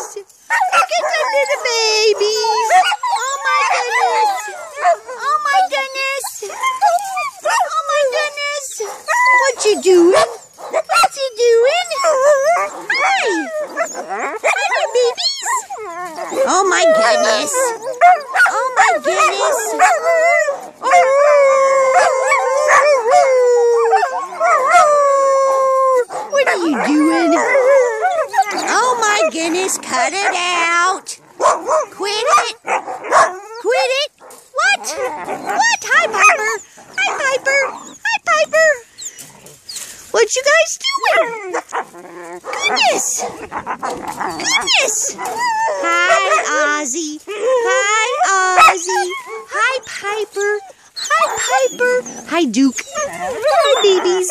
babies. Look at the little babies. Oh my goodness. Oh my goodness. Oh my goodness. What you doing? What's he doing? Hi. Hi, babies. Oh my goodness. Oh my goodness. What are you doing? Oh my goodness, cut it out. Quit it. Quit it. What? What? Hi, Piper. Hi, Piper. Hi, Piper. What you guys doing? Goodness. Goodness. Hi, Ozzy. Hi, Ozzy. Hi, Piper. Hi, Piper. Hi, Duke. Hi, babies.